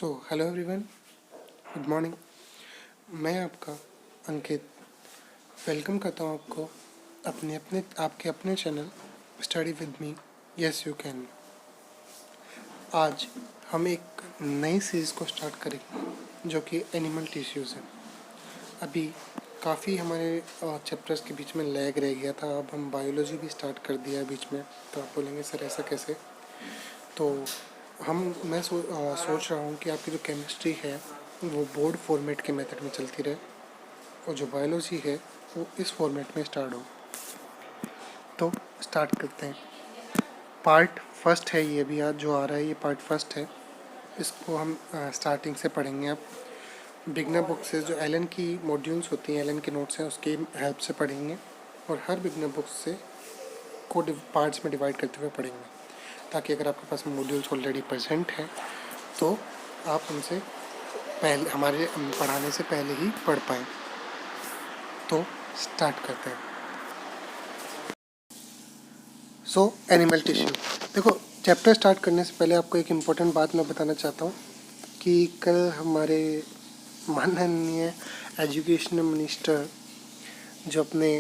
Hello everyone, good morning. मैं आपका अंकित welcome करता हूँ आपको आपके अपने channel study with me, yes you can. आज हम एक नई सीरीज़ को स्टार्ट करेंगे जो कि एनिमल टिश्यूज़ है। अभी काफ़ी हमारे चैप्टर्स के बीच में लैग रह गया था, अब हम बायोलॉजी भी स्टार्ट कर दिया बीच में। तो आप बोलेंगे सर ऐसा कैसे? तो मैं सोच रहा हूँ कि आपकी जो केमिस्ट्री है वो बोर्ड फॉर्मेट के मेथड में चलती रहे और जो बायोलॉजी है वो इस फॉर्मेट में स्टार्ट हो। तो स्टार्ट करते हैं। पार्ट फर्स्ट है ये, अभी आज जो आ रहा है ये पार्ट फर्स्ट है। इसको हम स्टार्टिंग से पढ़ेंगे। अब बिगनर बुक से जो एलन की मॉड्यूल्स होती हैं, एलन के नोट्स हैं, उसकी हेल्प से पढ़ेंगे और हर बिगनर बुक से को पार्ट्स में डिवाइड करते हुए पढ़ेंगे, ताकि अगर आपके पास मॉड्यूल्स ऑलरेडी प्रेजेंट हैं तो आप उनसे पहले हमारे पढ़ाने से पहले ही पढ़ पाएँ। तो स्टार्ट करते हैं। Animal tissue. देखो, चैप्टर स्टार्ट करने से पहले आपको एक इम्पोर्टेंट बात मैं बताना चाहता हूँ कि कल हमारे माननीय एजुकेशन मिनिस्टर जो अपने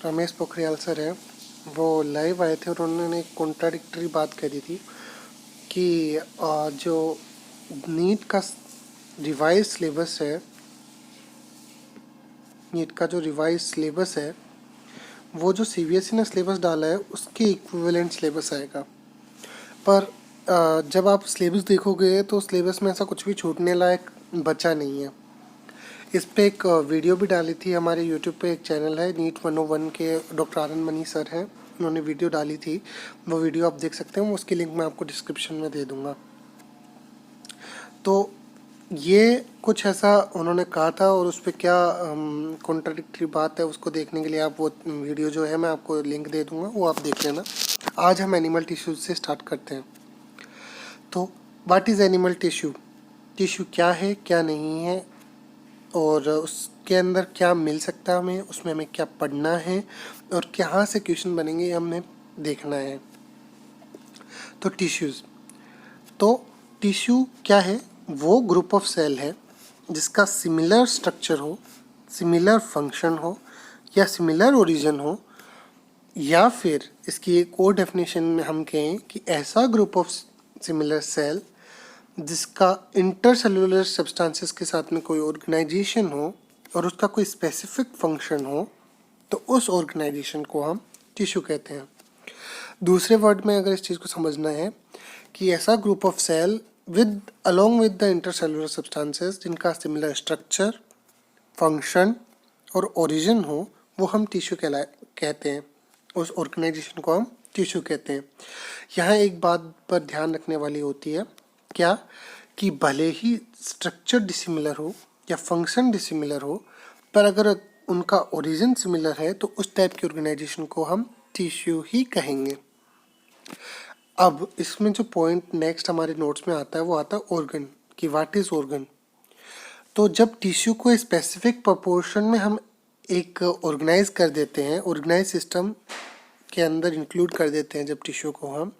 रमेश पोखरियाल सर हैं, वो लाइव आए थे और उन्होंने एक कॉन्ट्राडिक्टरी बात कह दी थी कि जो नीट का रिवाइज सिलेबस है, नीट का जो रिवाइज सिलेबस है वो जो सीबीएसई ने सिलेबस डाला है उसके इक्विवेलेंट सिलेबस आएगा। पर जब आप सिलेबस देखोगे तो सिलेबस में ऐसा कुछ भी छूटने लायक बचा नहीं है। इस पे एक वीडियो भी डाली थी, हमारे यूट्यूब पे एक चैनल है नीट 101 के डॉक्टर आनंद मनी सर हैं, उन्होंने वीडियो डाली थी। वो वीडियो आप देख सकते हैं, उसकी लिंक मैं आपको डिस्क्रिप्शन में दे दूँगा। तो ये कुछ ऐसा उन्होंने कहा था और उस पर क्या कॉन्ट्राडिक्टरी बात है उसको देखने के लिए आप वो वीडियो जो है मैं आपको लिंक दे दूँगा, वो आप देख लेना। आज हम एनिमल टिश्यूज से स्टार्ट करते हैं। तो what is animal tissue? Tissue क्या है, क्या नहीं है, और उसके अंदर क्या मिल सकता है हमें, उसमें हमें क्या पढ़ना है और कहाँ से क्वेश्चन बनेंगे हमें देखना है। तो टिश्यूज़, तो टिश्यू क्या है? वो ग्रुप ऑफ सेल है जिसका सिमिलर स्ट्रक्चर हो, सिमिलर फंक्शन हो या सिमिलर ओरिजिन हो, या फिर इसकी एक और डेफिनेशन में हम कहें कि ऐसा ग्रुप ऑफ सिमिलर सेल जिसका इंटरसेलुलर सब्सटेंसेस के साथ में कोई ऑर्गेनाइजेशन हो और उसका कोई स्पेसिफिक फंक्शन हो, तो उस ऑर्गेनाइजेशन को हम टिश्यू कहते हैं। दूसरे वर्ड में अगर इस चीज़ को समझना है कि ऐसा group of cell with along with the intercellular substances जिनका सिमिलर स्ट्रक्चर, फंक्शन और ओरिजिन हो, वो हम टिश्यू कहते हैं। उस ऑर्गेनाइजेशन को हम टिश्यू कहते हैं। यहाँ एक बात पर ध्यान रखने वाली होती है, क्या कि भले ही स्ट्रक्चर डिसिमिलर हो या फंक्शन डिसिमिलर हो, पर अगर उनका ओरिजिन सिमिलर है तो उस टाइप की ऑर्गेनाइजेशन को हम टिश्यू ही कहेंगे। अब इसमें जो पॉइंट नेक्स्ट हमारे नोट्स में आता है वो आता है ऑर्गन, कि व्हाट इज ऑर्गन। तो जब टिश्यू को स्पेसिफिक प्रोपोर्शन में हम एक ऑर्गेनाइज कर देते हैं, ऑर्गेनाइज सिस्टम के अंदर इंक्लूड कर देते हैं जब टिश्यू को हम,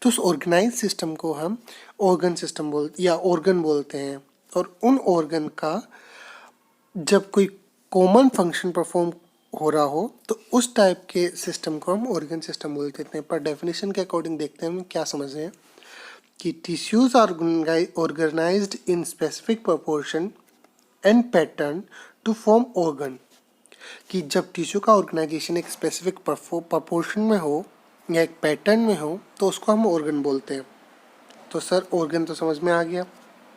तो उस ऑर्गेनाइज सिस्टम को हम ऑर्गन सिस्टम या ऑर्गन बोलते हैं। और उन ऑर्गन का जब कोई कॉमन फंक्शन परफॉर्म हो रहा हो तो उस टाइप के सिस्टम को हम ऑर्गन सिस्टम बोल देते हैं। पर डेफिनेशन के अकॉर्डिंग देखते हैं हम क्या समझ रहे हैं कि tissues are organised in specific proportion and pattern to form organ. कि जब टिश्यू का ऑर्गेनाइजेशन एक स्पेसिफिक प्रोपोर्शन में हो या एक पैटर्न में हो तो उसको हम ऑर्गन बोलते हैं। तो सर ऑर्गन तो समझ में आ गया,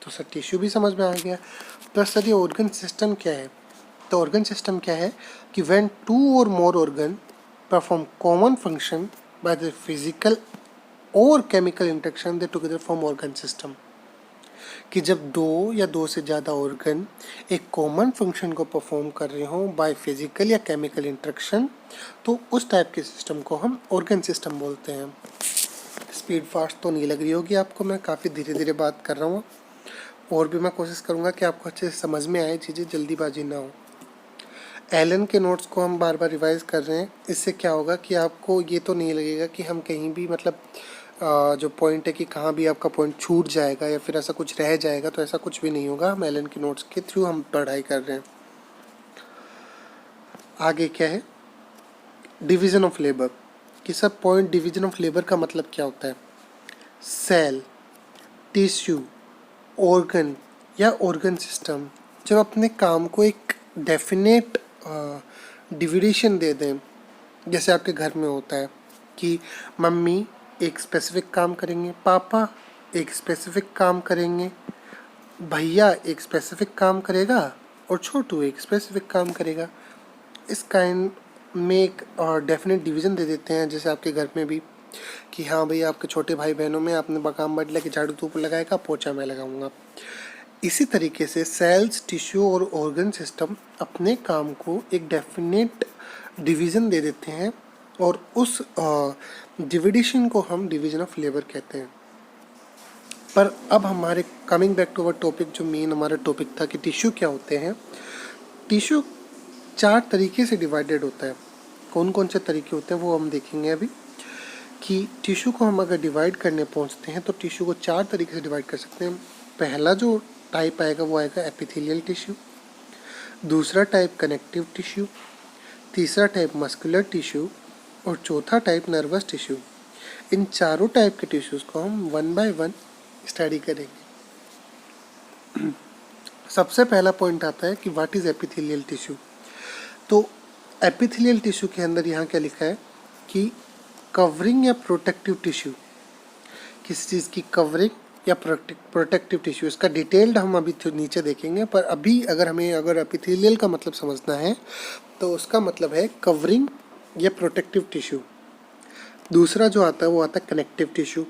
तो सर टिश्यू भी समझ में आ गया, तो सर ये ऑर्गन सिस्टम क्या है? तो ऑर्गन सिस्टम क्या है कि व्हेन टू और more organ perform common function by the physical और chemical interaction they together form organ system. कि जब दो या दो से ज़्यादा ऑर्गन एक कॉमन फंक्शन को परफॉर्म कर रहे हों बाय फिजिकल या केमिकल इंटरेक्शन, तो उस टाइप के सिस्टम को हम ऑर्गन सिस्टम बोलते हैं। स्पीड फास्ट तो नहीं लग रही होगी आपको, मैं काफ़ी धीरे धीरे बात कर रहा हूँ और भी मैं कोशिश करूँगा कि आपको अच्छे से समझ में आए, चीज़ें जल्दीबाजी ना हो। एलन के नोट्स को हम बार बार रिवाइज कर रहे हैं, इससे क्या होगा कि आपको ये तो नहीं लगेगा कि हम कहीं भी मतलब जो पॉइंट है कि कहाँ भी आपका पॉइंट छूट जाएगा या फिर ऐसा कुछ रह जाएगा, तो ऐसा कुछ भी नहीं होगा। हम एलन के नोट्स के थ्रू हम पढ़ाई कर रहे हैं। आगे क्या है, डिवीजन ऑफ लेबर। कि सब पॉइंट डिवीजन ऑफ लेबर का मतलब क्या होता है। सेल, टिश्यू, ऑर्गन या ऑर्गन सिस्टम जब अपने काम को एक डेफिनेट डिविडेशन दे दें, जैसे आपके घर में होता है कि मम्मी एक स्पेसिफिक काम करेंगे, पापा एक स्पेसिफिक काम करेंगे, भैया एक स्पेसिफिक काम करेगा और छोटू एक स्पेसिफिक काम करेगा। इस काइंड में एक डेफिनेट डिवीज़न दे देते हैं, जैसे आपके घर में भी कि हाँ भैया आपके छोटे भाई बहनों में आपने काम बांट लिया कि झाड़ू तू लगाएगा, पोछा मैं लगाऊंगा। इसी तरीके से सेल्स, टिश्यू और ऑर्गन सिस्टम अपने काम को एक डेफिनेट डिवीज़न दे देते हैं और उस डिविडेशन को हम डिवीज़न ऑफ लेबर कहते हैं। पर अब हमारे coming back to our topic, जो मेन हमारा टॉपिक था कि टिश्यू क्या होते हैं। टिश्यू 4 तरीके से डिवाइडेड होता है। कौन कौन से तरीके होते हैं वो हम देखेंगे अभी। कि टिश्यू को हम अगर डिवाइड करने पहुंचते हैं तो टिश्यू को 4 तरीके से डिवाइड कर सकते हैं। पहला जो टाइप आएगा वो आएगा एपिथेलियल टिश्यू, दूसरा टाइप कनेक्टिव टिश्यू, तीसरा टाइप मस्कुलर टिश्यू और चौथा टाइप नर्वस टिश्यू। इन चारों टाइप के टिश्यूज़ को हम 1 बाय 1 स्टडी करेंगे। सबसे पहला पॉइंट आता है कि व्हाट इज़ एपिथेलियल टिश्यू। तो एपिथेलियल टिश्यू के अंदर यहाँ क्या लिखा है कि कवरिंग या प्रोटेक्टिव टिश्यू, किसी चीज़ की कवरिंग या प्रोटेक्टिव टिश्यू। इसका डिटेल्ड हम अभी नीचे देखेंगे, पर अभी अगर एपिथेलियल का मतलब समझना है तो उसका मतलब है कवरिंग या प्रोटेक्टिव टिश्यू। दूसरा जो आता है वो आता है कनेक्टिव टिश्यू।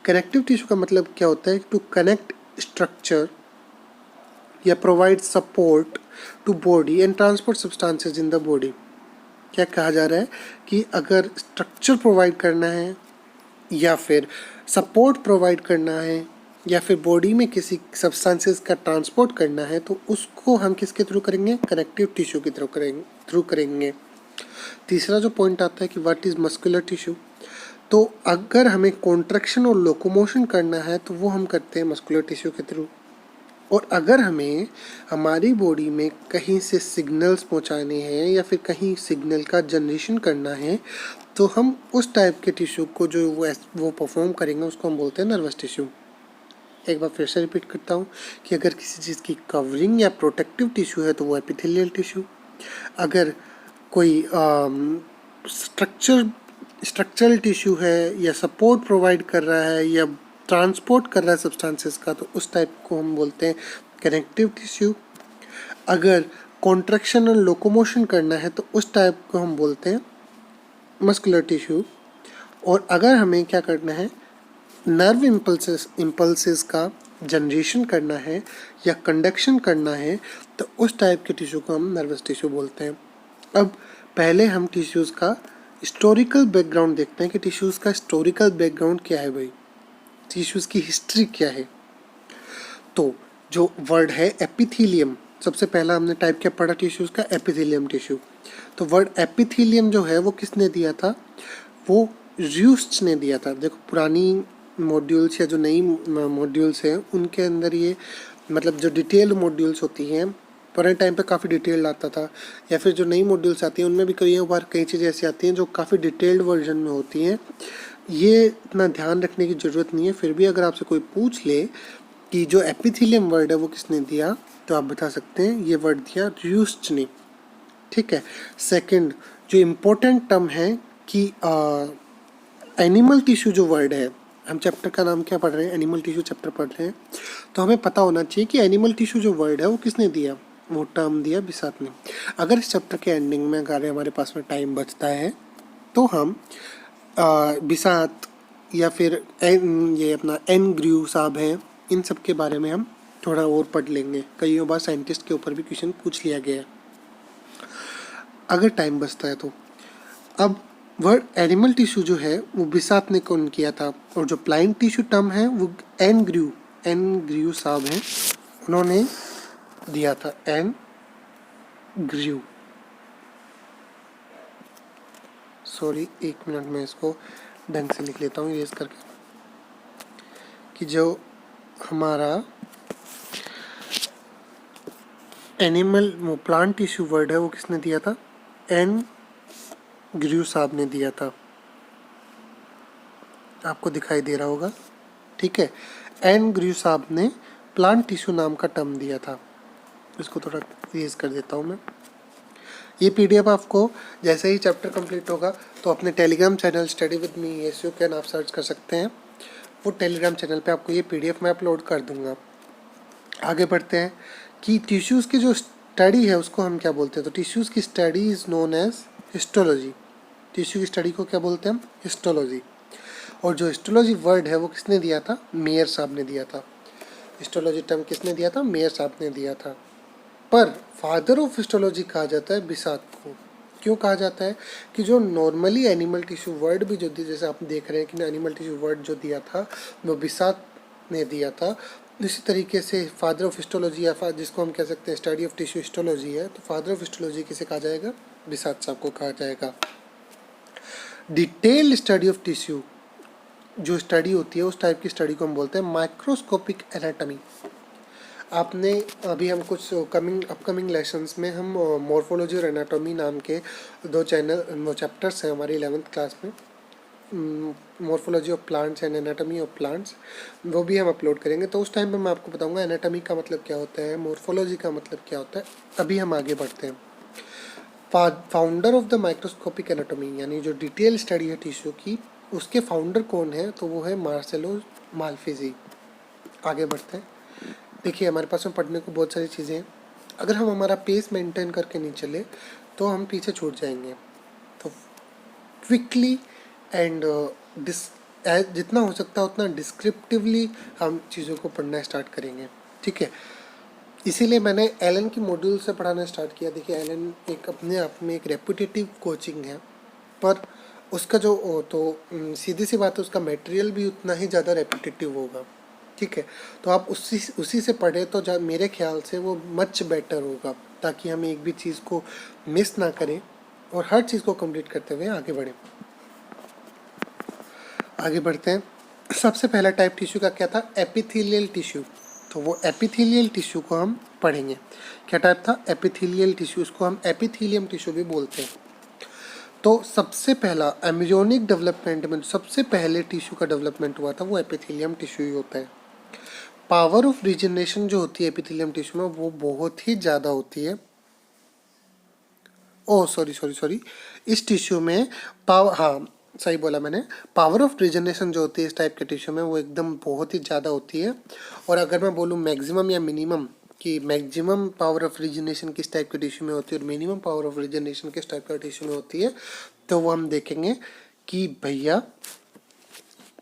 कनेक्टिव टिश्यू का मतलब क्या होता है, टू कनेक्ट स्ट्रक्चर या provide support to body and transport substances in the body. क्या कहा जा रहा है कि अगर स्ट्रक्चर प्रोवाइड करना है या फिर सपोर्ट प्रोवाइड करना है या फिर बॉडी में किसी सब्सटेंसेस का ट्रांसपोर्ट करना है तो उसको हम किसके थ्रू करेंगे, कनेक्टिव टिश्यू के थ्रू करेंगे। तीसरा जो पॉइंट आता है कि व्हाट इज़ मस्कुलर टिश्यू। तो अगर हमें कॉन्ट्रैक्शन और लोकोमोशन करना है तो वो हम करते हैं मस्कुलर टिश्यू के थ्रू। और अगर हमें हमारी बॉडी में कहीं से सिग्नल्स पहुंचाने हैं या फिर कहीं सिग्नल का जनरेशन करना है तो हम उस टाइप के टिश्यू को जो वो परफॉर्म करेंगे उसको हम बोलते हैं नर्वस टिश्यू। एक बार फिर से रिपीट करता हूँ कि अगर किसी चीज़ की कवरिंग या प्रोटेक्टिव टिश्यू है तो वो एपिथेलियल टिश्यू। अगर कोई स्ट्रक्चरल टिश्यू है या सपोर्ट प्रोवाइड कर रहा है या ट्रांसपोर्ट कर रहा है सब्सटेंसेस का तो उस टाइप को हम बोलते हैं कनेक्टिव टिश्यू। अगर कॉन्ट्रैक्शन और लोकोमोशन करना है तो उस टाइप को हम बोलते हैं मस्कुलर टिश्यू। और अगर हमें क्या करना है, नर्व इम्पल्सेस का जनरेशन करना है या कंडक्शन करना है तो उस टाइप के टिश्यू को हम नर्वस टिश्यू बोलते हैं। अब पहले हम टिश्यूज़ का हिस्टोरिकल बैकग्राउंड देखते हैं कि टिश्यूज़ का हिस्टोरिकल बैकग्राउंड क्या है भाई, टिश्यूज़ की हिस्ट्री क्या है। तो जो वर्ड है एपिथेलियम, सबसे पहला हमने टाइप क्या पढ़ा टिश्यूज़ का, एपिथेलियम टिश्यू। तो वर्ड एपिथेलियम जो है वो किसने दिया था, वो र्यूस्ट ने दिया था। देखो पुरानी मॉड्यूल्स या जो नई मॉड्यूल्स हैं उनके अंदर ये मतलब जो डिटेल्ड मॉड्यूल्स होती हैं पुराने टाइम पे काफ़ी डिटेल्ड आता था, या फिर जो नई मॉड्यूल्स आती हैं उनमें भी कई बार कई चीज़ें ऐसी आती हैं जो काफ़ी डिटेल्ड वर्जन में होती हैं। ये इतना ध्यान रखने की ज़रूरत नहीं है, फिर भी अगर आपसे कोई पूछ ले कि जो एपिथेलियम वर्ड है वो किसने दिया तो आप बता सकते हैं ये वर्ड दिया र्यूस्ट ने। ठीक है। सेकंड जो इम्पोर्टेंट टर्म है कि एनिमल टिश्यू जो वर्ड है, हम चैप्टर का नाम क्या पढ़ रहे हैं, एनिमल टिश्यू चैप्टर पढ़ रहे हैं, तो हमें पता होना चाहिए कि एनिमल टिश्यू जो वर्ड है वो किसने दिया, वो टर्म दिया बिसात ने। अगर इस चैप्टर के एंडिंग में अगर हमारे पास में टाइम बचता है तो हम बिसात या फिर ये अपना एन ग्रू साहब हैं, इन सब के बारे में हम थोड़ा और पढ़ लेंगे। कई बार साइंटिस्ट के ऊपर भी क्वेश्चन पूछ लिया गया है अगर टाइम बचता है तो। अब वर्ड एनिमल टिश्यू जो है वो बिसात ने कौन किया था, और जो प्लांट टिश्यू टर्म है वो एन ग्रू साहब हैं, उन्होंने दिया था एन ग्रू। सॉरी एक मिनट में इसको ढंग से लिख लेता हूँ इरेज करके, कि जो हमारा एनिमल प्लांट टिश्यू वर्ड है वो किसने दिया था, एन ग्रू साहब ने दिया था। आपको दिखाई दे रहा होगा, ठीक है। एन ग्रू साहब ने प्लांट टिश्यू नाम का टर्म दिया था। इसको थोड़ा इरेज कर देता हूँ मैं। ये पीडीएफ आपको जैसे ही चैप्टर कंप्लीट होगा तो अपने Telegram channel study with me S U can आप सर्च कर सकते हैं। वो टेलीग्राम चैनल पे आपको ये पीडीएफ मैं अपलोड कर दूंगा। आगे बढ़ते हैं कि टिश्यूज़ की जो स्टडी है उसको हम क्या बोलते हैं। तो टिश्यूज़ की study is known as histology. Tissue की स्टडी को क्या बोलते हैं हम, हिस्टोलॉजी। और जो हिस्टोलॉजी वर्ड है वो किसने दिया था, मेयर साहब ने दिया था। हिस्टोलॉजी टर्म किसने दिया था, मेयर साहब ने दिया था। पर फादर ऑफ हिस्टोलॉजी कहा जाता है बिसात को। क्यों कहा जाता है, कि जो नॉर्मली एनिमल टिश्यू वर्ड भी जो जैसे आप देख रहे हैं कि एनिमल टिश्यू वर्ड जो दिया था वो बिसात ने दिया था, इसी तरीके से फादर ऑफ हिस्टोलॉजी या जिसको हम कह सकते हैं स्टडी ऑफ टिश्यू हिस्टोलॉजी है, तो फादर ऑफ हिस्टोलॉजी किसे कहा जाएगा, बिसात साहब को कहा जाएगा। डिटेल्ड स्टडी ऑफ टिश्यू जो स्टडी होती है उस टाइप की स्टडी को हम बोलते हैं माइक्रोस्कोपिक एनाटॉमी। आपने अभी हम कुछ अपकमिंग लेसन्स में हम मॉर्फोलॉजी और एनाटॉमी नाम के दो चैप्टर्स हैं हमारी 11th क्लास में, morphology of plants and anatomy of plants, वो भी हम अपलोड करेंगे। तो उस टाइम पे मैं आपको बताऊंगा एनाटॉमी का मतलब क्या होता है, मॉर्फोलॉजी का मतलब क्या होता है। अभी हम आगे बढ़ते हैं। Founder of the microscopic anatomy यानी जो डिटेल स्टडी है टिश्यू की, उसके फाउंडर कौन है, तो वो है मार्सेलो माल्फिजी। आगे बढ़ते हैं। देखिए हमारे पास में पढ़ने को बहुत सारी चीज़ें हैं। अगर हम हमारा पेस मेंटेन करके नहीं चले तो हम पीछे छूट जाएंगे। तो क्विकली एंड जितना हो सकता है उतना डिस्क्रिप्टिवली हम चीज़ों को पढ़ना स्टार्ट करेंगे, ठीक है। इसीलिए मैंने एलन की मॉड्यूल से पढ़ाना स्टार्ट किया। देखिए एलन एक अपने आप में एक रेपुटेटिव कोचिंग है, पर उसका जो सीधी सी बात है उसका मटेरियल भी उतना ही ज़्यादा रेपुटेटिव होगा, ठीक है। तो आप उसी से पढ़े तो मेरे ख्याल से वो मच बेटर होगा, ताकि हम एक भी चीज़ को मिस ना करें और हर चीज़ को कंप्लीट करते हुए आगे बढ़ें। आगे बढ़ते हैं। सबसे पहला टाइप टिश्यू का क्या था, एपिथेलियल टिश्यू। तो वो एपिथेलियल टिश्यू को हम पढ़ेंगे। क्या टाइप था, एपिथेलियल टिश्यू। उसको हम एपिथेलियम टिश्यू भी बोलते हैं। तो सबसे पहला एम्ब्रियोनिक डेवलपमेंट में सबसे पहले टिश्यू का डेवलपमेंट हुआ था वो एपिथेलियम टिश्यू ही होता है। पावर ऑफ रीजनरेशन जो होती है एपिथेलियम टिश्यू में वो बहुत ही ज़्यादा होती है। ओह सॉरी, इस टिश्यू में सही बोला मैंने। पावर ऑफ रीजनरेशन जो होती है इस टाइप के टिश्यू में वो एकदम बहुत ही ज़्यादा होती है। और अगर मैं बोलूँ मैक्सिमम या मिनिमम, कि मैक्सिमम पावर ऑफ रीजनरेशन किस टाइप के टिश्यू में होती है और मिनिमम पावर ऑफ रीजनरेशन किस टाइप का टिश्यू में होती है, तो वो हम देखेंगे कि भैया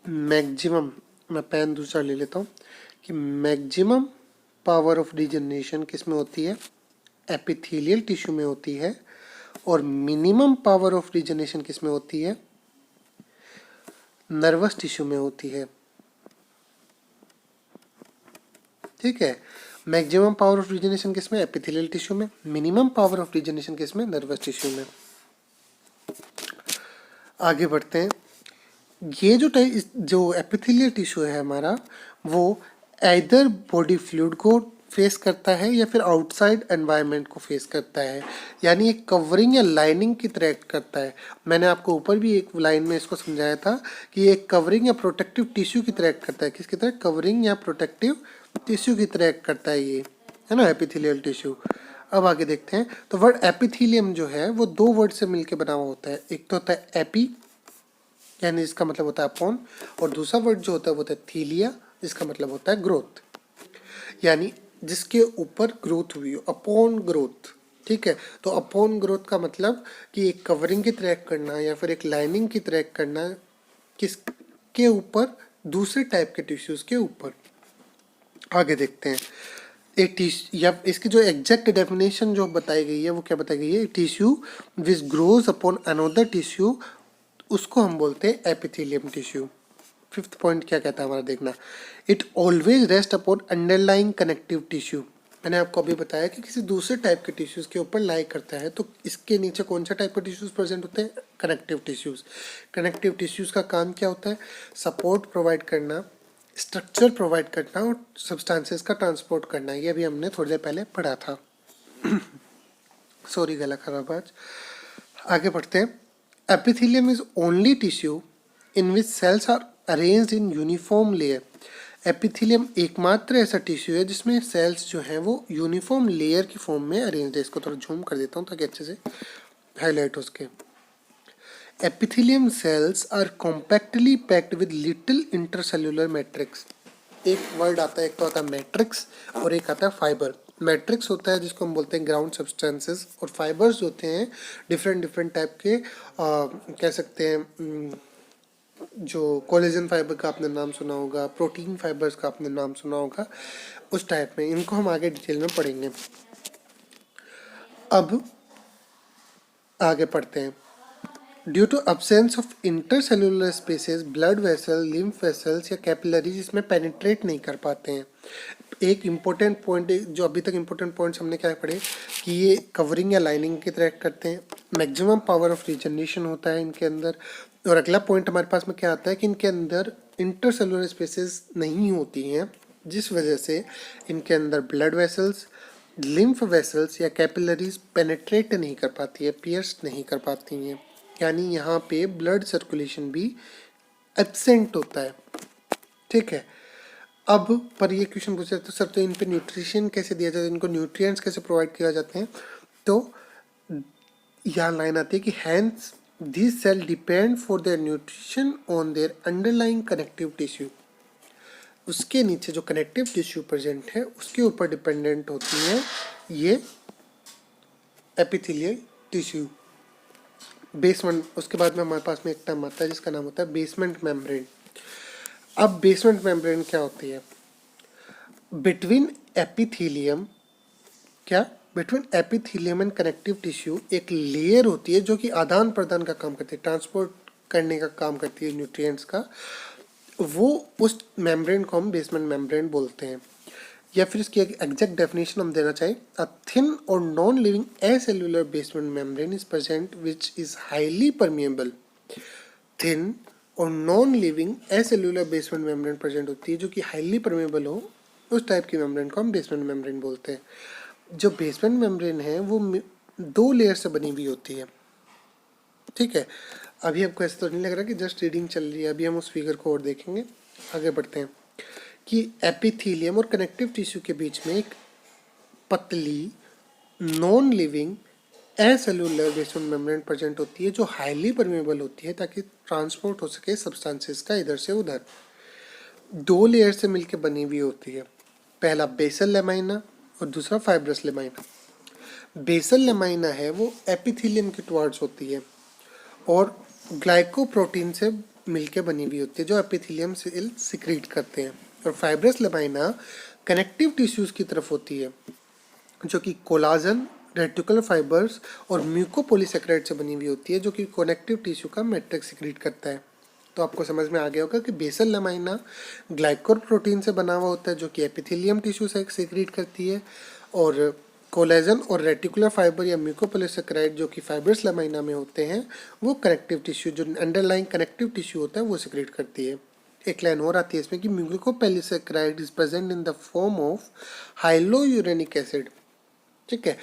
मैक्सिमम, मैं पेन दूसरा ले लेता हूँ, कि मैक्सिमम पावर ऑफ रीजनरेशन किस में होती है, एपिथेलियल टिश्यू में होती है। और मिनिमम पावर ऑफ रीजनरेशन किस में होती है, नर्वस टिश्यू में होती है, ठीक है। मैक्सिमम पावर ऑफ रीजनरेशन किस में, एपिथेलियल टिश्यू में। मिनिमम पावर ऑफ रीजनरेशन किस में, नर्वस टिश्यू में। आगे बढ़ते हैं। ये जो एपिथेलियल टिश्यू है हमारा, वो एदर बॉडी फ्लूइड को फेस करता है या फिर आउटसाइड एनवायरनमेंट को फेस करता है, यानी एक कवरिंग या लाइनिंग की तरह एक्ट करता है। मैंने आपको ऊपर भी एक लाइन में इसको समझाया था कि ये कवरिंग या प्रोटेक्टिव टिश्यू की तरह एक्ट करता है। किसकी तरह, कवरिंग या प्रोटेक्टिव टिश्यू की तरह एक्ट करता है ये, है ना, एपिथेलियल टिश्यू। अब आगे देखते हैं। तो वर्ड एपिथेलियम जो है वो दो वर्ड से मिलकर बना हुआ होता है। एक तो होता है एपी, यानी इसका मतलब होता है अपॉन, और दूसरा वर्ड जो होता है वो होता है थीलिया, जिसका मतलब होता है ग्रोथ, यानी जिसके ऊपर ग्रोथ हुई हो, अपॉन ग्रोथ, ठीक है। तो अपॉन ग्रोथ का मतलब कि एक कवरिंग की तरह करना या फिर एक लाइनिंग की तरह करना, किसके ऊपर, दूसरे टाइप के टिश्यूज के ऊपर। आगे देखते हैं। एक टिश्यू या इसकी जो एग्जैक्ट डेफिनेशन जो बताई गई है वो क्या बताई गई है, tissue which grows upon another tissue, उसको हम बोलते हैं एपिथेलियम टिश्यू। फिफ्थ पॉइंट क्या कहता है हमारा, देखना। It always rest upon underlying connective tissue. मैंने आपको अभी बताया कि किसी दूसरे टाइप के टिश्यूज़ के ऊपर लाई करता है, तो इसके नीचे कौन सा टाइप के टिश्यूज़ प्रेजेंट होते हैं? Connective tissues. कनेक्टिव टिश्यूज़ का काम क्या होता है? सपोर्ट प्रोवाइड करना, स्ट्रक्चर प्रोवाइड करना और सब्सटेंसेस का ट्रांसपोर्ट करना। ये भी हमने थोड़ी देर पहले पढ़ा था। सॉरी, गला खराब आज। आगे बढ़ते हैं। Epithelium is only tissue in which cells are arranged in uniform layer. Epithelium एकमात्र ऐसा टिश्यू है जिसमें सेल्स जो हैं वो यूनिफॉर्म लेयर की फॉर्म में अरेंज्ड है। इसको थोड़ा जूम कर देता हूँ ताकि अच्छे से हाईलाइट हो सके। Epithelium cells are compactly packed with little intercellular matrix. एक वर्ड आता है, एक तो आता है मैट्रिक्स और एक आता है फाइबर। मैट्रिक्स होता है जिसको हम बोलते हैं ग्राउंड सब्सटेंसेस, और फाइबर्स होते हैं डिफरेंट टाइप के कह सकते हैं जो कोलेजन फाइबर का आपने नाम सुना होगा, प्रोटीन फाइबर्स का आपने नाम सुना होगा, उस टाइप में। इनको हम आगे डिटेल में पढ़ेंगे। अब आगे पढ़ते हैं। Due to absence of intercellular spaces, blood vessel, lymph vessels या कैपिलरीज इसमें पेनिट्रेट नहीं कर पाते हैं। एक इम्पोर्टेंट पॉइंट, जो अभी तक इम्पोर्टेंट पॉइंट्स हमने क्या पढ़े कि ये कवरिंग या लाइनिंग की तरह करते हैं। मैक्सिमम पावर ऑफ रिजनरेशन होता है इनके अंदर। और अगला पॉइंट हमारे पास में क्या आता है कि इनके अंदर इंटरसेल्युलर स्पेसेस नहीं होती हैं, जिस वजह से इनके अंदर ब्लड वेसल्स, लिम्फ वेसल्स या कैपिलरीज पेनिट्रेट नहीं कर पाती है, पियर्स नहीं कर पाती हैं। यानी यहाँ पे ब्लड सर्कुलेशन भी एब्सेंट होता है। ठीक है। अब पर ये क्वेश्चन पूछा तो सर, तो इन पे न्यूट्रिशन कैसे दिया जाता है, इनको न्यूट्रिएंट्स कैसे प्रोवाइड किया जाते हैं? तो यहाँ लाइन आती है कि hence this cell depend for their nutrition on their underlying connective tissue. उसके नीचे जो कनेक्टिव टिश्यू प्रेजेंट है उसके ऊपर डिपेंडेंट होती है ये एपिथेलियल टिश्यू। बेसमेंट, उसके बाद में हमारे पास में एक टर्म आता है जिसका नाम होता है बेसमेंट मेम्ब्रेन। अब बेसमेंट मेम्ब्रेन क्या होती है? बिटवीन एपिथेलियम, क्या between epithelium and connective tissue एक लेयर होती है जो कि आदान प्रदान का काम करती है, ट्रांसपोर्ट करने का काम करती है न्यूट्रिएंट्स का। वो उस मेम्ब्रेन को हम बेसमेंट मेम्ब्रेन बोलते हैं। या फिर इसकी एक एग्जैक्ट डेफिनेशन हम देना चाहें, अ थिन और non living acellular basement membrane is present which is highly permeable. Thin और non living acellular basement membrane present होती है जो कि हाईली परमेबल हो, उस टाइप की मेम्ब्रेन को हम बेसमेंट मेम्ब्रेन बोलते हैं। जो बेसमेंट मेम्ब्रेन है वो 2 लेयर से बनी हुई होती है। ठीक है। अभी आपको ऐसा तो नहीं लग रहा कि जस्ट रीडिंग चल रही है, अभी हम उस फिगर को और देखेंगे। आगे बढ़ते हैं कि एपिथेलियम और कनेक्टिव टिश्यू के बीच में एक पतली non living acellular basement membrane present होती है जो हाईली परमेबल होती है ताकि ट्रांसपोर्ट हो सके सब्सटेंसेस का इधर से उधर। 2 लेयर से मिलकर बनी हुई होती है, पहला बेसल लेमाइना और दूसरा फाइब्रस लेमाइना। बेसल लेमाइना है वो एपिथेलियम के टुवर्ड्स होती है और ग्लाइकोप्रोटीन से मिलके बनी हुई होती है जो एपिथेलियम सेल सिक्रीट करते हैं। और फाइब्रस लेमाइना कनेक्टिव टिश्यूज की तरफ होती है जो कि कोलाजन, रेटिकुलर फाइबर्स और म्यूकोपॉलीसेकेराइड से बनी हुई होती है जो कि कनेक्टिव टिश्यू का मैट्रिक्स सिक्रीट करता है। तो आपको समझ में आ गया होगा कि बेसल लेमाइना ग्लाइकोप्रोटीन से बना हुआ होता है जो कि एपिथेलियम टिश्यू से सिक्रीट करती है, और कोलेजन और रेटिकुलर फाइबर या म्यूकोपॉलीसेकेराइड जो कि फाइब्रस लेमाइना में होते हैं वो कनेक्टिव टिश्यू, जो अंडरलाइंग कनेक्टिव टिश्यू होता है वो सिक्रीट करती है। एक लाइन और आती है इसमें कि mucopolysaccharide is present in the form of hyaluronic acid. ठीक है।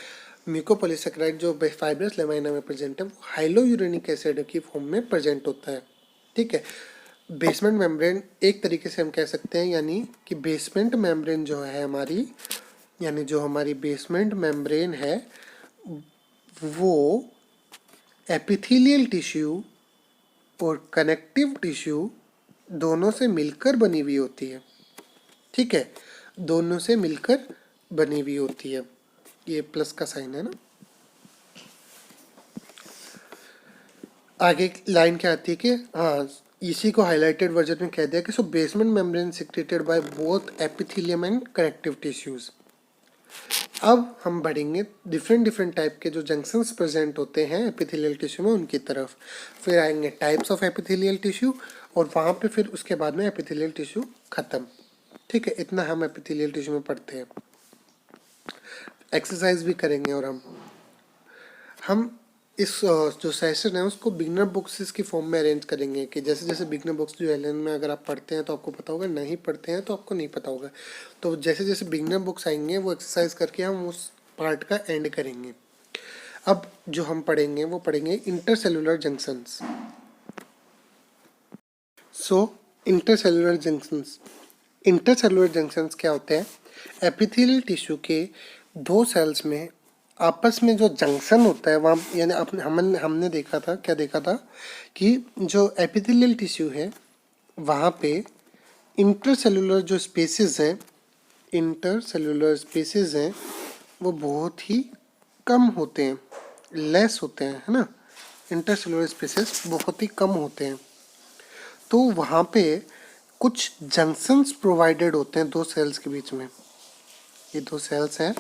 म्यूकोपॉलीसेकेराइड जो फाइब्रस लेमाइना में प्रेजेंट है वो हाइलोयूरेनिक एसिड की फॉर्म में प्रेजेंट होता है। ठीक है। बेसमेंट मेम्ब्रेन एक तरीके से हम कह सकते हैं, यानी कि बेसमेंट मेम्ब्रेन जो है हमारी, यानी जो हमारी बेसमेंट मेम्ब्रेन है वो एपिथेलियल टिश्यू और कनेक्टिव टिश्यू दोनों से मिलकर बनी हुई होती है। ठीक है, दोनों से मिलकर बनी हुई होती है। ये प्लस का साइन है ना। आगे लाइन क्या आती है कि हाँ, इसी को हाईलाइटेड वर्जन में कह दिया कि so basement membrane secreted by both epithelium and connective tissues. अब हम बढ़ेंगे डिफरेंट टाइप के जो जंक्शंस प्रेजेंट होते हैं एपिथेलियल टिश्यू में उनकी तरफ। फिर आएंगे टाइप्स ऑफ एपिथेलियल टिश्यू और वहाँ पे फिर उसके बाद में एपिथेलियल टिश्यू खत्म। ठीक है, इतना हम एपिथेलियल टिश्यू में पढ़ते हैं। एक्सरसाइज भी करेंगे और हम इस जो सेशन है उसको बिगनर बुक्स की फॉर्म में अरेंज करेंगे कि जैसे जैसे बिगनर बुक्स जो एल में अगर आप पढ़ते हैं तो आपको पता होगा, नहीं पढ़ते हैं तो आपको नहीं पता होगा। तो जैसे जैसे बिगनर बुक्स आएंगे वो एक्सरसाइज करके हम उस पार्ट का एंड करेंगे। अब जो हम पढ़ेंगे वो पढ़ेंगे इंटरसेलुलर जंक्शंस। सो इंटरसेलुलर जंक्शंस क्या होते हैं? एपिथेलियल टिश्यू के दो सेल्स में आपस में जो जंक्शन होता है वहाँ, यानी हमने देखा था, क्या देखा था कि जो एपिथेलियल टिश्यू है वहाँ पे इंटरसेलुलर जो स्पेसेस हैं वो बहुत ही कम होते हैं, लेस होते हैं, है ना। इंटरसेलुलर स्पेसेस बहुत ही कम होते हैं। तो वहाँ पे कुछ जंक्शंस प्रोवाइडेड होते हैं दो सेल्स के बीच में। ये दो सेल्स हैं,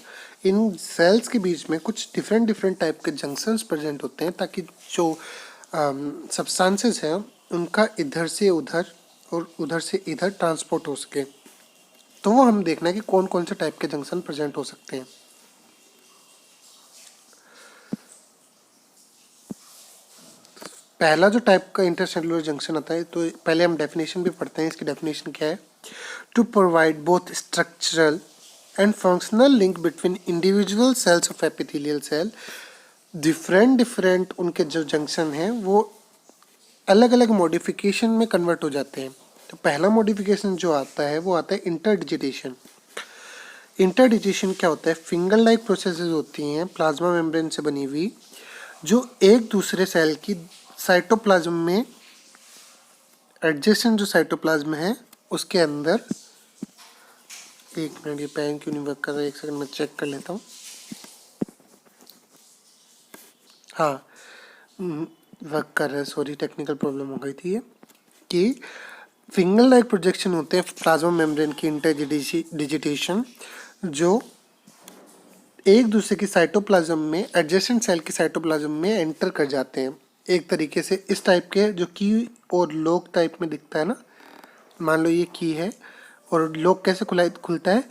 इन सेल्स के बीच में कुछ डिफरेंट टाइप के जंक्शंस प्रेजेंट होते हैं ताकि जो सब्सटेंसेस हैं उनका इधर से उधर और उधर से इधर ट्रांसपोर्ट हो सके। तो वो हम देखना है कि कौन कौन से टाइप के जंक्शन प्रेजेंट हो सकते हैं। पहला जो टाइप का इंटरसेलुलर जंक्शन आता है, तो पहले हम डेफिनेशन भी पढ़ते हैं। इसकी डेफिनेशन क्या है? To provide both structural and functional link between individual cells of epithelial cell। Different उनके जो जंक्शन हैं वो अलग अलग मॉडिफिकेशन में कन्वर्ट हो जाते हैं। तो पहला मॉडिफिकेशन जो आता है वो आता है इंटरडिजिटेशन। इंटरडिजिटेशन क्या होता है? फिंगर लाइक प्रोसेसेस होती हैं प्लाज्मा मेम्ब्रेन से बनी हुई, जो एक दूसरे सेल की साइटोप्लाज्म में, एडजेसेंट जो साइटोप्लाज्म है उसके अंदर, एक मिनट, ये पेन क्यों नहीं वर्क कर रहा है, एक सेकंड में चेक कर लेता हूँ। हाँ, वर्क कर रहा है, सॉरी टेक्निकल प्रॉब्लम हो गई थी। ये कि फिंगर लाइक प्रोजेक्शन होते हैं प्लाज्मा मेम्ब्रेन की इंटरडिजिटेशन, जो एक दूसरे की साइटोप्लाज्म में, एडजेसेंट सेल की साइटोप्लाज्म में एंटर कर जाते हैं। एक तरीके से इस टाइप के जो की और लॉक टाइप में दिखता है ना, मान लो ये की है और लॉक कैसे खुलता है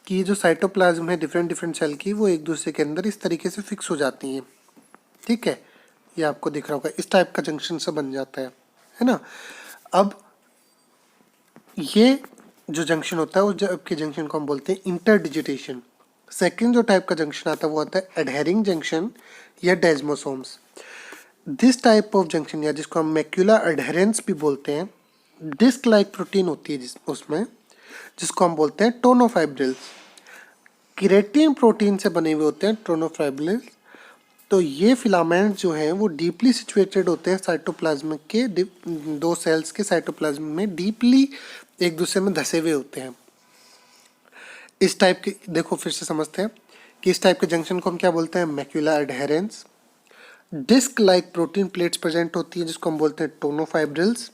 कि जो साइटोप्लाज्म है डिफरेंट सेल की, वो एक दूसरे के अंदर इस तरीके से फिक्स हो जाती हैं। ठीक है, ये आपको दिख रहा होगा, इस टाइप का जंक्शन से बन जाता है ना। अब ये जो जंक्शन होता है उस के जंक्शन को हम बोलते हैं इंटरडिजिटेशन। सेकेंड जो टाइप का जंक्शन आता है वो आता है एडहेरिंग जंक्शन या desmosomes. This type of junction, या जिसको हम मैक्यूलर एडहेरेंस भी बोलते हैं, डिस्क लाइक प्रोटीन होती है उसमें, जिसको हम बोलते हैं टोनोफाइब्रिल्स। केराटिन प्रोटीन से बने हुए होते हैं टोनोफाइब्रिल्स। तो ये फिलामेंट जो हैं वो डीपली सिचुएटेड होते हैं साइटोप्लाज्म के, दो सेल्स के साइटोप्लाज्म में डीपली एक दूसरे में धसे हुए होते हैं। इस टाइप के, देखो फिर से समझते हैं कि इस टाइप के जंक्शन को हम क्या बोलते हैं? Macular adherens. Disc like protein plates present होती है जिसको हम बोलते हैं टोनोफाइब्रिल्स,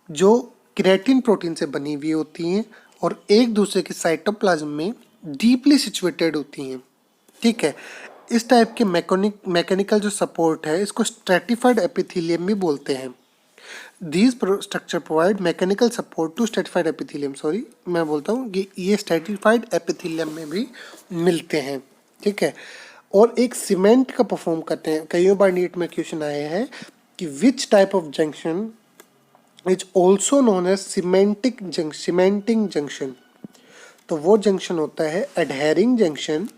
जो केराटिन प्रोटीन से बनी हुई होती हैं और एक दूसरे के साइटोप्लाज्म में डीपली सिचुएटेड होती हैं। ठीक है, इस टाइप के मैकेनिकल जो सपोर्ट है इसको स्ट्रेटिफाइड एपिथेलियम भी बोलते हैं। These structure provide mechanical support to stratified epithelium, sorry मैं बोलता हूँ कि ये स्ट्रेटिफाइड एपिथेलियम में भी मिलते हैं। ठीक है, और एक सीमेंट का परफॉर्म करते हैं। कई बार नीट में क्वेश्चन आए हैं कि which type of junction is also known as cementing junction. तो वो जंक्शन होता है एडहेरिंग जंक्शन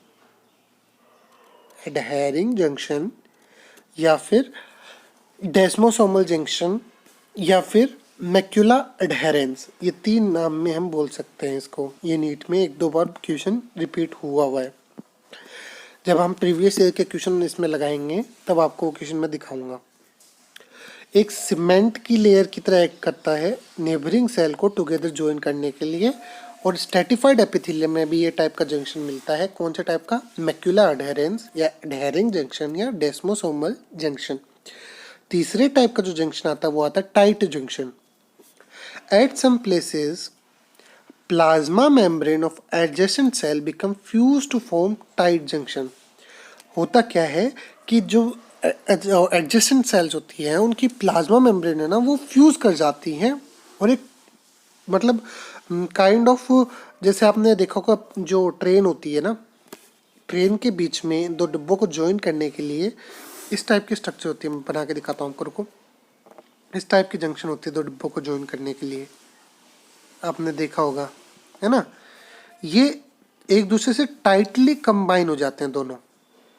या फिर डेस्मोसोमल जंक्शन या फिर मैक्यूला एडहेरेंस। ये तीन नाम में हम बोल सकते हैं इसको। ये नीट में एक दो बार क्वेश्चन रिपीट हुआ है। जब हम प्रीवियस ईयर के क्वेश्चन इसमें लगाएंगे तब आपको क्वेश्चन में दिखाऊंगा। एक सीमेंट की लेयर की तरह एक्ट करता है नेबरिंग सेल को टुगेदर ज्वाइन करने के लिए, और स्ट्रेटिफाइड एपिथेलियम में भी ये टाइप का जंक्शन मिलता है। कौन से टाइप का? मैक्यूलर एडहेरेंस या एडहेरिंग जंक्शन या डेस्मोसोमल जंक्शन। तीसरे टाइप का जो जंक्शन आता है वो आता है tight junction. At some places plasma membrane of adjacent cell become fuse to form tight junction. होता क्या है कि जो एडजेसेंट सेल्स होती हैं उनकी प्लाज्मा मेम्ब्रेन है ना, वो फ्यूज कर जाती हैं और एक मतलब काइंड ऑफ, जैसे आपने देखा होगा जो ट्रेन होती है ना, ट्रेन के बीच में दो डिब्बों को ज्वाइन करने के लिए इस टाइप की स्ट्रक्चर होती है। मैं बना के दिखाता हूँ आपको, रुको। इस टाइप की जंक्शन होती है दो डिब्बों को ज्वाइन करने के लिए, आपने देखा होगा, है ना। ये एक दूसरे से टाइटली कंबाइन हो जाते हैं दोनों,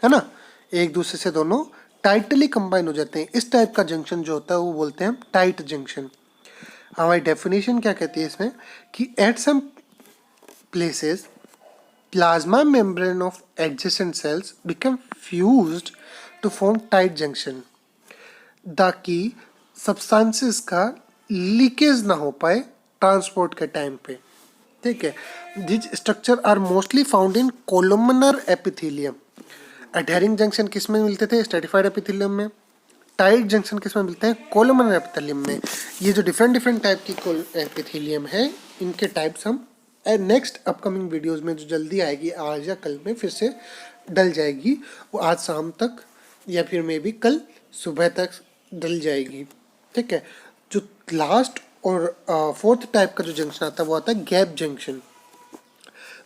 है ना, एक दूसरे से दोनों टाइटली कंबाइन हो जाते हैं। इस टाइप का जंक्शन जो होता है वो बोलते हैं टाइट जंक्शन। हमारी डेफिनेशन क्या कहती है इसमें कि at some places plasma membrane of adjacent cells become fused to form tight junction, ताकि सब्सटेंसेस का लीकेज ना हो पाए ट्रांसपोर्ट के टाइम पे, ठीक है। This structure are mostly found in columnar epithelium. Adhering junction किस में मिलते थे? स्ट्रेटिफाइड एपिथेलियम में। टाइट जंक्शन किस में मिलते हैं? कोलुमिनर एपिथेलियम में। ये जो डिफरेंट टाइप की एपिथेलियम है, इनके टाइप्स हम नेक्स्ट अपकमिंग वीडियोस में जो जल्दी आएगी, आज या कल में फिर से डल जाएगी, वो आज शाम तक या फिर मे बी कल सुबह तक डल जाएगी, ठीक है। जो लास्ट और फोर्थ टाइप का जो जंक्शन आता है वो आता है गैप जंक्शन।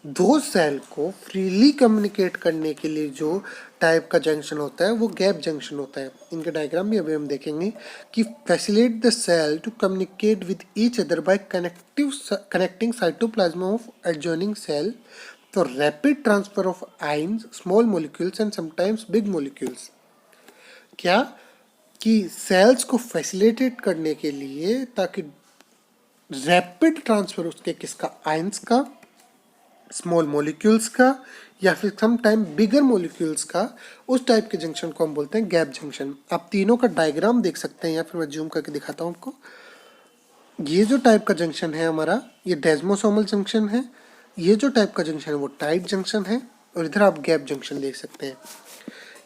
दो सेल को फ्रीली कम्युनिकेट करने के लिए जो टाइप का जंक्शन होता है वो गैप जंक्शन होता है। इनके डायग्राम भी अभी हम देखेंगे कि facilitate the cell to communicate with each other by connecting cytoplasm of adjoining cell for rapid transfer of ions, small molecules and sometimes big molecules. क्या कि सेल्स को फैसिलिटेट करने के लिए, ताकि रैपिड ट्रांसफर उसके किसका, आयंस का, स्मॉल मॉलिक्यूल्स का, या फिर सम टाइम बिगर मॉलिक्यूल्स का, उस टाइप के जंक्शन को हम बोलते हैं गैप जंक्शन। आप तीनों का डायग्राम देख सकते हैं या फिर मैं जूम करके दिखाता हूँ आपको। ये जो टाइप का जंक्शन है हमारा, ये डेस्मोसोमल जंक्शन है। ये जो टाइप का जंक्शन है वो टाइट जंक्शन है, और इधर आप गैप जंक्शन देख सकते हैं।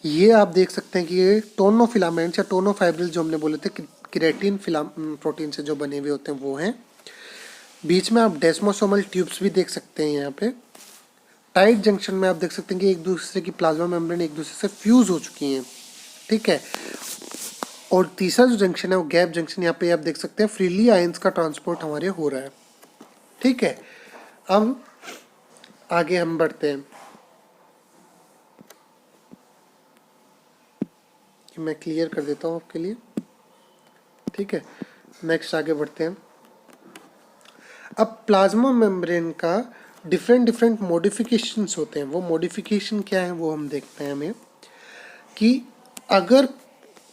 ये आप देख सकते हैं कि ये टोनोफिलामेंट्स या टोनोफाइब्रिल जो हमने बोले थे, केराटिन प्रोटीन से जो बने हुए होते हैं वो हैं। बीच में आप डेस्मोसोमल ट्यूब्स भी देख सकते हैं यहाँ पे। टाइट जंक्शन में आप देख सकते हैं कि एक दूसरे की प्लाज्मा मेम्ब्रेन एक दूसरे से फ्यूज हो चुकी हैं, ठीक है। और तीसरा जो जंक्शन है वो गैप जंक्शन, यहाँ पे आप देख सकते हैं फ्रीली आयंस का ट्रांसपोर्ट हमारे हो रहा है, ठीक है। अब आगे हम बढ़ते हैं, मैं क्लियर कर देता हूँ आपके लिए, ठीक है। नेक्स्ट आगे बढ़ते हैं। अब प्लाज्मा मेम्ब्रेन का डिफरेंट मॉडिफिकेशंस होते हैं। वो मॉडिफिकेशन क्या है वो हम देखते हैं हमें, कि अगर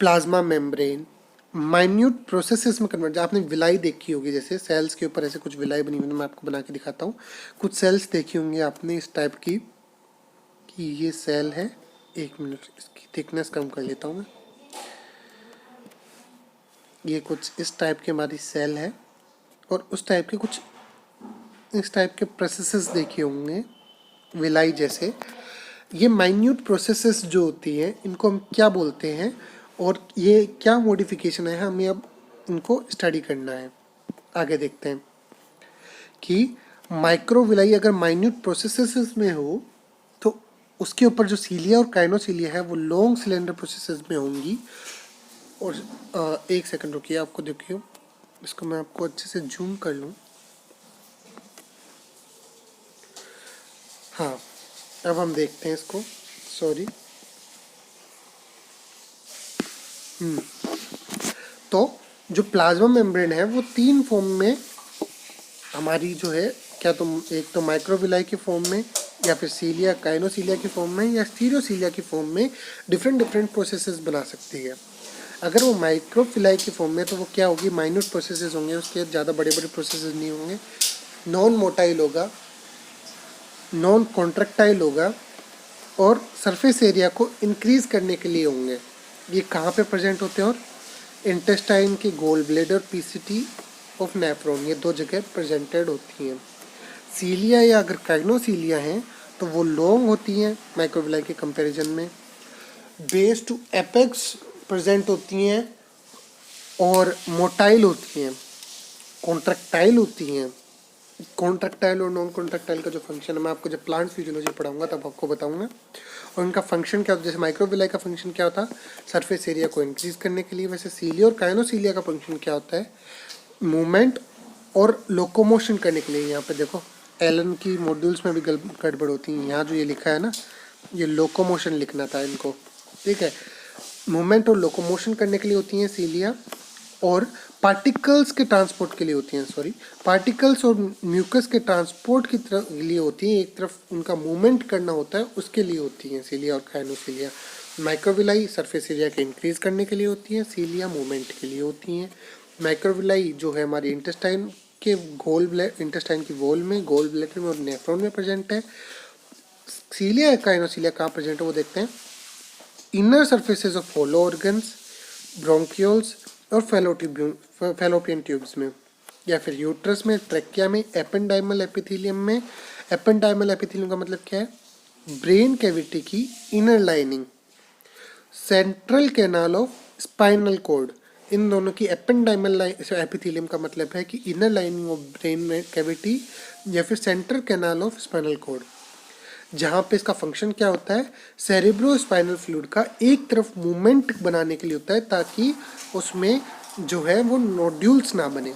प्लाज्मा मेम्ब्रेन माइन्यूट प्रोसेसेस में कन्वर्ट, आपने विलाई देखी होगी, जैसे सेल्स के ऊपर ऐसे कुछ विलाई बनी हुई, मैं आपको बना के दिखाता हूँ। कुछ सेल्स देखी होंगी आपने इस टाइप की, कि ये सेल है, एक मिनट इसकी थिकनेस कम कर लेता हूँ मैं। ये कुछ इस टाइप की हमारी सेल है, और उस टाइप के कुछ इस टाइप के प्रोसेसेस देखे होंगे विलाई जैसे। ये माइन्यूट प्रोसेसेस जो होती हैं, इनको हम क्या बोलते हैं और ये क्या मॉडिफिकेशन है, हमें अब इनको स्टडी करना है। आगे देखते हैं कि माइक्रोविलाई अगर माइन्यूट प्रोसेसेस में हो तो उसके ऊपर जो सीलिया और काइनोसीलिया है वो लॉन्ग सिलेंडर प्रोसेसेस में होंगी। और एक सेकंड रुकिए, आपको देखिए, इसको मैं आपको अच्छे से जूम कर लूँ। हाँ, अब हम देखते हैं इसको, सॉरी। तो जो प्लाज्मा मेम्ब्रेन है वो तीन फॉर्म में हमारी जो है, क्या तो एक तो माइक्रोविलाई के फॉर्म में, या फिर सीलिया काइनोसीलिया की फॉर्म में, या स्टीरियोसीलिया की फॉर्म में डिफरेंट प्रोसेसेस बना सकती है। अगर वो माइक्रोविलाई की फॉर्म में तो वो क्या होगी, माइन्यूट प्रोसेसेस होंगे, उसके ज़्यादा बड़े प्रोसेसेस नहीं होंगे, नॉन मोटाइल होगा, नॉन कॉन्ट्रैक्टाइल होगा, और सरफेस एरिया को इंक्रीज करने के लिए होंगे। ये कहाँ पे प्रेजेंट होते हैं? और इंटेस्टाइन की gall bladder PCT of nephron, ये दो जगह प्रेजेंटेड होती हैं। सीलिया या अगर काइनोसीलिया हैं तो वो लॉन्ग होती हैं माइक्रोविलाई के कंपैरिजन में, बेस टू एपेक्स प्रेजेंट होती हैं, और मोटाइल होती हैं, कॉन्ट्रैक्टाइल होती हैं। कॉन्ट्रैक्टाइल और नॉन कॉन्ट्रैक्टाइल का जो फंक्शन है मैं आपको जब प्लांट फिजियोलॉजी पढ़ाऊंगा तब आपको बताऊंगा। और उनका फंक्शन क्या होता है, जैसे माइक्रोविलाई का फंक्शन क्या होता है, सरफेस एरिया को इंक्रीज करने के लिए, वैसे सीलिया और काइनोसीलिया का फंक्शन क्या होता है, मूवमेंट और लोकोमोशन करने के लिए। यहाँ पे देखो एलन की मॉड्यूल्स में भी गड़बड़ होती है, यहाँ जो ये लिखा है ना ये लोकोमोशन लिखना था इनको, ठीक है। मूवमेंट और लोकोमोशन करने के लिए होती हैं सीलिया, और पार्टिकल्स के ट्रांसपोर्ट के लिए होती हैं, पार्टिकल्स और म्यूकस के ट्रांसपोर्ट की तरफ लिए होती हैं, एक तरफ उनका मूवमेंट करना होता है उसके लिए होती हैं सीलिया और काइनोसीलिया। माइक्रोविलाई सरफेस एरिया के इंक्रीज करने के लिए होती हैं, सीलिया मूवमेंट के लिए होती हैं। माइक्रोविलाई जो है हमारी इंटेस्टाइन के इंटेस्टाइन की वॉल में, गोल ब्लैडर में और नेफ्रॉन में प्रेजेंट है। सीलिया काइनोसीलिया कहाँ प्रेजेंट है वो देखते हैं। Inner surfaces of hollow organs, bronchioles और फैलोपियन ट्यूब्स में, या फिर यूट्रस में, ट्रेकिया में, एपेंडाइमल एपिथेलियम में। एपेंडाइमल एपिथेलियम का मतलब क्या है? ब्रेन कैविटी की inner lining, central canal of spinal cord, इन दोनों की एपेंडाइमल एपिथेलियम का मतलब है कि इनर लाइनिंग ऑफ ब्रेन में कैविटी या फिर central canal of spinal cord, जहाँ पे इसका फंक्शन क्या होता है? सेरेब्रो स्पाइनल फ्लूइड का एक तरफ मूवमेंट बनाने के लिए होता है, ताकि उसमें जो है वो नोड्यूल्स ना बने।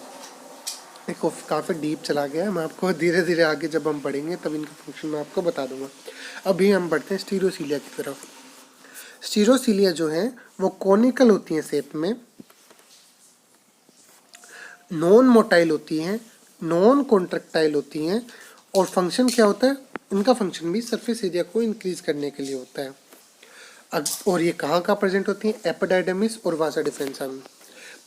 देखो काफ़ी डीप चला गया है, मैं आपको धीरे धीरे आगे जब हम पढ़ेंगे तब इनका फंक्शन मैं आपको बता दूंगा। अभी हम बढ़ते हैं स्टीरोसीलिया की तरफ। स्टीरोसीलिया जो है वो कॉनिकल होती हैं शेप में, नॉन मोटाइल होती हैं, नॉन कॉन्ट्रैक्टाइल होती हैं, और फंक्शन क्या होता है? इनका फंक्शन भी सरफेस एरिया को इंक्रीज करने के लिए होता है। और ये कहाँ कहाँ प्रेजेंट होती हैं? एपिडाइडमिस और वासा डिफरेंसा में।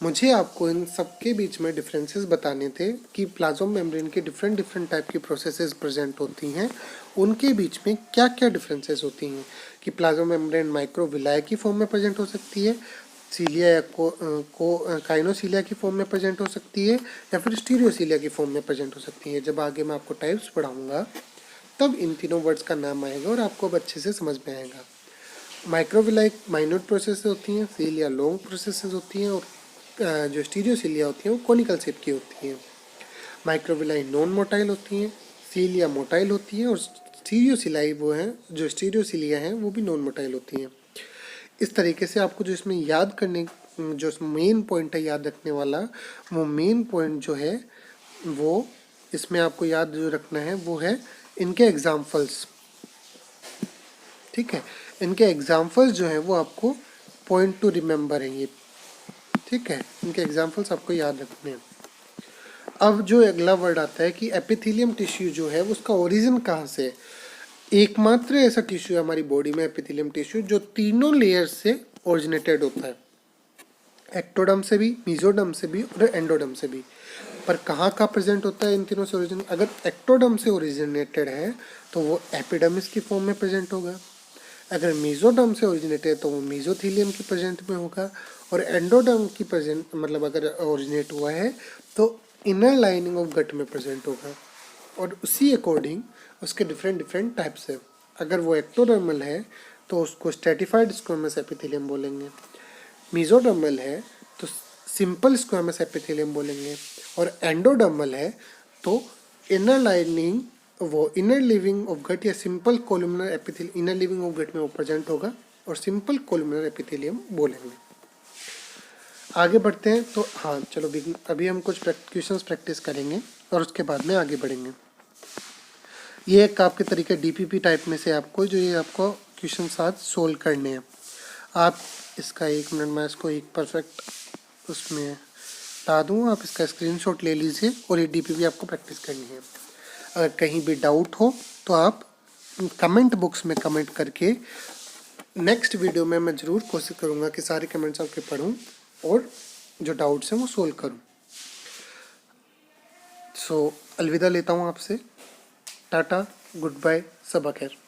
मुझे आपको इन सब के बीच में डिफरेंसेस बताने थे कि प्लाज्मा मेम्ब्रेन के डिफरेंट टाइप की प्रोसेसेस प्रेजेंट होती हैं, उनके बीच में क्या क्या डिफरेंसेस होती हैं। कि प्लाज्मा मेम्ब्रेन माइक्रोविलाय की फॉर्म में प्रेजेंट हो सकती है, सीलिया या काइनोसीलिया की फॉर्म में प्रेजेंट हो सकती है, या फिर स्टीरियोसीलिया की फॉर्म में प्रेजेंट हो सकती है। जब आगे मैं आपको टाइप्स पढ़ाऊँगा तब इन तीनों वर्ड्स का नाम आएगा और आपको अब अच्छे से समझ में आएगा। माइक्रोविलाई माइन्यूट प्रोसेस होती हैं, सीलिया लॉन्ग प्रोसेसेस होती हैं, और जो स्टीरियोसीलिया होती हैं वो कॉनिकल शेप की होती हैं। माइक्रोविलाई नॉन मोटाइल होती हैं, सीलिया मोटाइल होती हैं, और स्टीरियोसीलाई वो हैं, जो स्टीरियोसीलिया हैं वो भी नॉन मोटाइल होती हैं। इस तरीके से आपको जो इसमें याद करने, जो मेन पॉइंट है याद रखने वाला, वो मेन पॉइंट जो है वो इसमें आपको याद जो रखना है वो है इनके एग्जाम्पल्स, ठीक है। इनके एग्जाम्पल्स जो है वो आपको पॉइंट टू रिमेंबर है ये, ठीक है। इनके एग्जाम्पल्स आपको याद रखने हैं। अब जो अगला वर्ड आता है कि एपिथेलियम टिश्यू जो है उसका ओरिजिन कहाँ से है। एकमात्र ऐसा टिश्यू है हमारी बॉडी में एपिथेलियम टिश्यू जो तीनों लेयर से ओरिजिनेटेड होता है, एक्टोडर्म से भी, मेसोडर्म से भी और एंडोडर्म से भी। पर कहाँ कहाँ प्रेजेंट होता है इन तीनों से ओरिजिन? अगर एक्टोडर्म से ओरिजिनेटेड है तो वो एपिडर्मिस की फॉर्म में प्रेजेंट होगा, अगर मेसोडर्म से ओरिजिनेटेड है तो वो मेसोथीलियम की प्रेजेंट में होगा, और एंडोडर्म की प्रेजेंट मतलब अगर ओरिजिनेट हुआ है तो इनर लाइनिंग ऑफ गट में प्रेजेंट होगा। और उसी अकॉर्डिंग उसके डिफरेंट टाइप्स है। अगर वो एक्टोडर्मल है तो उसको स्ट्रेटिफाइड स्क्वेमस एपिथेलियम बोलेंगे, मेसोडर्मल है तो सिंपल स्क्वेमस एपिथेलियम बोलेंगे, और एंडोडर्मल है तो इनर लाइनिंग, वो इनर लिविंग ऑफ गट या simple columnar epithelium, inner living of gut में वो प्रेजेंट होगा और सिंपल कोलुमिनर एपिथेलियम बोलेंगे। आगे बढ़ते हैं तो हाँ चलो अभी हम कुछ क्वेश्चंस प्रैक्टिस करेंगे और उसके बाद में आगे बढ़ेंगे। ये एक आपके तरीके डीपीपी टाइप में से आपको जो ये आपको क्वेश्चन साथ सोल्व करने हैं। आप इसका 1 मिनट में इसको एक परफेक्ट उसमें ला दूँ, आप इसका स्क्रीनशॉट ले लीजिए और ये डीपीपी आपको प्रैक्टिस करनी है। अगर कहीं भी डाउट हो तो आप कमेंट बॉक्स में कमेंट करके, नेक्स्ट वीडियो में मैं ज़रूर कोशिश करूँगा कि सारे कमेंट्स आपके पढूं और जो डाउट्स हैं वो सोल्व करूँ। सो अलविदा लेता हूँ आपसे, टाटा, गुड बाय, सबा खैर।